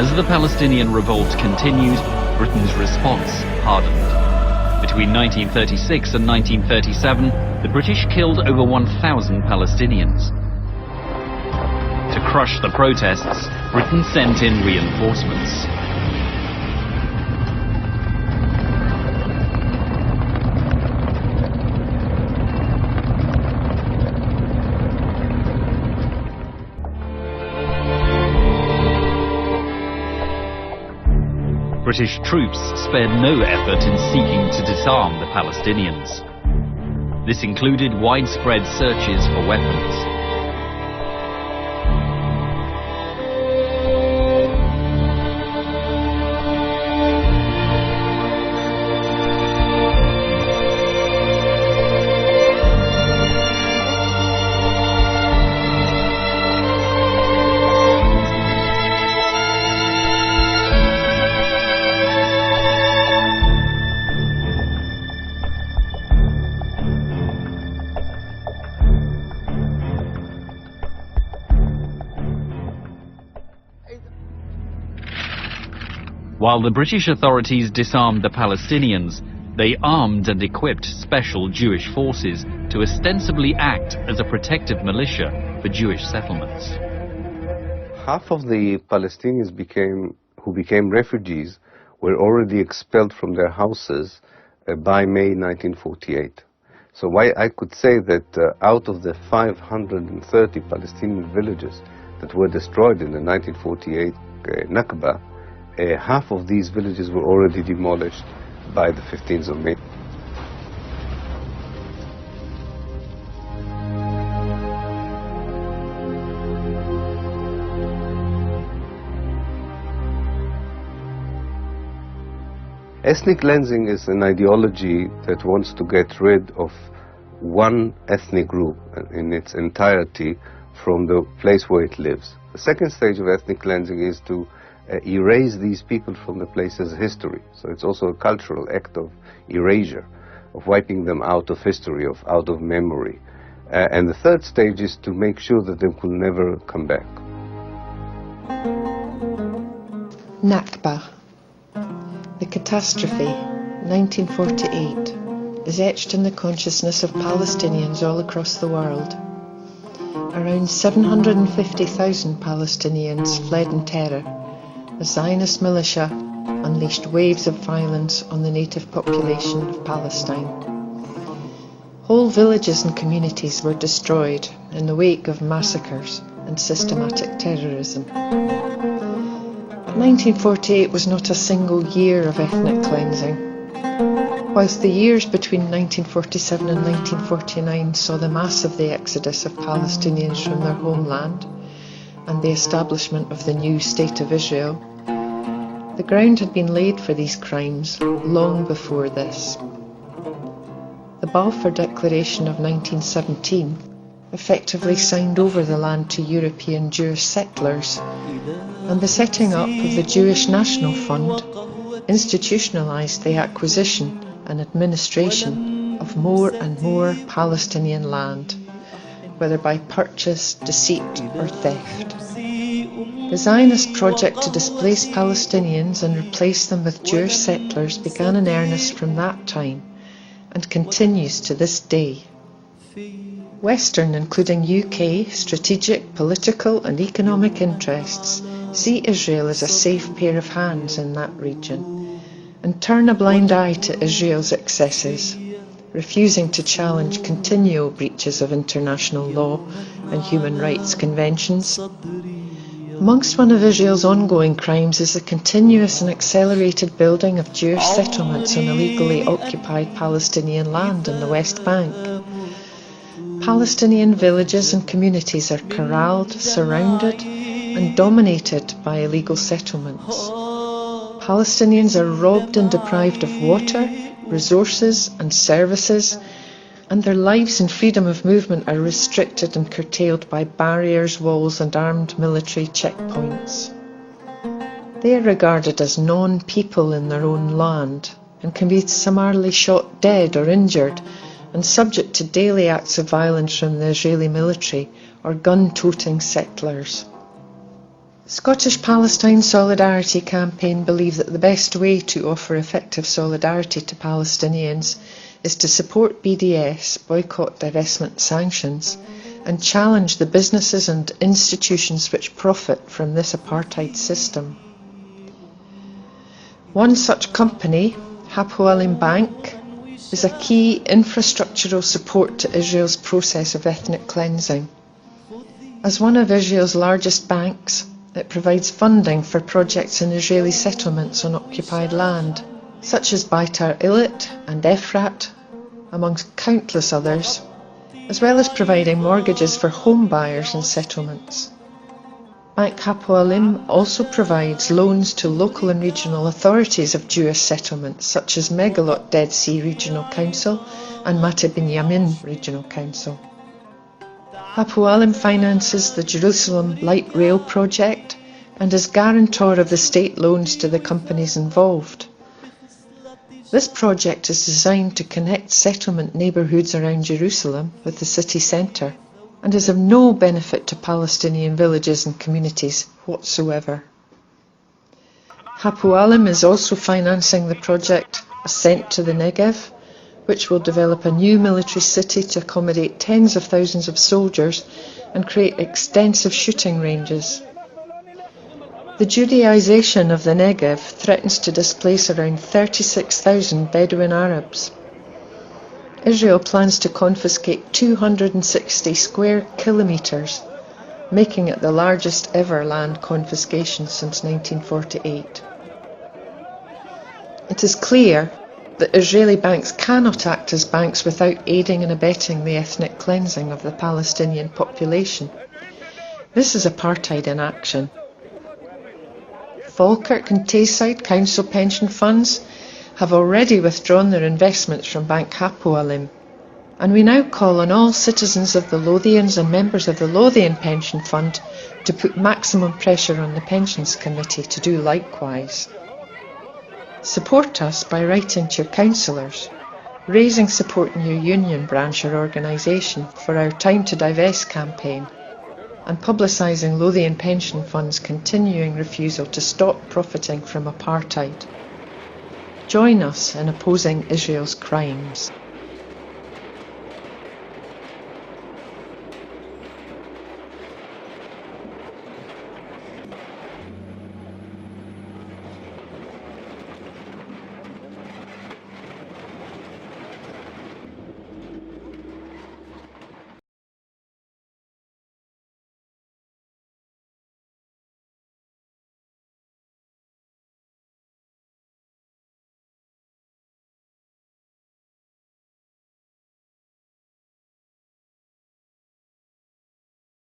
As the Palestinian revolt continued, Britain's response hardened. Between 1936 and 1937, the British killed over 1,000 Palestinians. To crush the protests, Britain sent in reinforcements. British troops spared no effort in seeking to disarm the Palestinians. This included widespread searches for weapons. While the British authorities disarmed the Palestinians, they armed and equipped special Jewish forces to ostensibly act as a protective militia for Jewish settlements. Half of the Palestinians who became refugees were already expelled from their houses by May 1948. So I could say that out of the 530 Palestinian villages that were destroyed in the 1948 Nakba, half of these villages were already demolished by the 15th of May. Ethnic cleansing is an ideology that wants to get rid of one ethnic group in its entirety from the place where it lives. The second stage of ethnic cleansing is to erase these people from the place's history. So it's also a cultural act of erasure, of wiping them out of history, out of memory. And the third stage is to make sure that they will never come back. Nakba. The catastrophe, 1948, is etched in the consciousness of Palestinians all across the world. Around 750,000 Palestinians fled in terror. The Zionist militia unleashed waves of violence on the native population of Palestine. Whole villages and communities were destroyed in the wake of massacres and systematic terrorism. But 1948 was not a single year of ethnic cleansing. Whilst the years between 1947 and 1949 saw the massive exodus of Palestinians from their homeland and the establishment of the new State of Israel, the ground had been laid for these crimes long before this. The Balfour Declaration of 1917 effectively signed over the land to European Jewish settlers, and the setting up of the Jewish National Fund institutionalized the acquisition and administration of more and more Palestinian land, whether by purchase, deceit or theft. The Zionist project to displace Palestinians and replace them with Jewish settlers began in earnest from that time and continues to this day. Western, including UK, strategic, political and economic interests see Israel as a safe pair of hands in that region and turn a blind eye to Israel's excesses, refusing to challenge continual breaches of international law and human rights conventions. Amongst one of Israel's ongoing crimes is the continuous and accelerated building of Jewish settlements on illegally occupied Palestinian land in the West Bank. Palestinian villages and communities are corralled, surrounded and dominated by illegal settlements. Palestinians are robbed and deprived of water, resources and services, and their lives and freedom of movement are restricted and curtailed by barriers, walls and armed military checkpoints. They are regarded as non-people in their own land and can be summarily shot dead or injured and subject to daily acts of violence from the Israeli military or gun-toting settlers. Scottish Palestine Solidarity Campaign believe that the best way to offer effective solidarity to Palestinians is to support BDS, boycott, divestment, sanctions, and challenge the businesses and institutions which profit from this apartheid system. One such company, Hapoalim Bank, is a key infrastructural support to Israel's process of ethnic cleansing. As one of Israel's largest banks, it provides funding for projects in Israeli settlements on occupied land, such as Beitar Illit and Efrat, amongst countless others, as well as providing mortgages for home buyers in settlements. Bank Hapoalim also provides loans to local and regional authorities of Jewish settlements, such as Megalot Dead Sea Regional Council and Mate Binyamin Regional Council. Hapoalim finances the Jerusalem Light Rail project and is guarantor of the state loans to the companies involved. This project is designed to connect settlement neighbourhoods around Jerusalem with the city centre and is of no benefit to Palestinian villages and communities whatsoever. Hapoalim is also financing the project Ascent to the Negev, which will develop a new military city to accommodate tens of thousands of soldiers and create extensive shooting ranges. The Judaization of the Negev threatens to displace around 36,000 Bedouin Arabs. Israel plans to confiscate 260 square kilometres, making it the largest ever land confiscation since 1948. It is clear that Israeli banks cannot act as banks without aiding and abetting the ethnic cleansing of the Palestinian population. This is apartheid in action. Falkirk and Tayside council pension funds have already withdrawn their investments from Bank Hapoalim, and we now call on all citizens of the Lothians and members of the Lothian Pension Fund to put maximum pressure on the Pensions Committee to do likewise. Support us by writing to your councillors, raising support in your union branch or organisation for our Time to Divest campaign, and publicising Lothian Pension Fund's continuing refusal to stop profiting from apartheid. Join us in opposing Israel's crimes.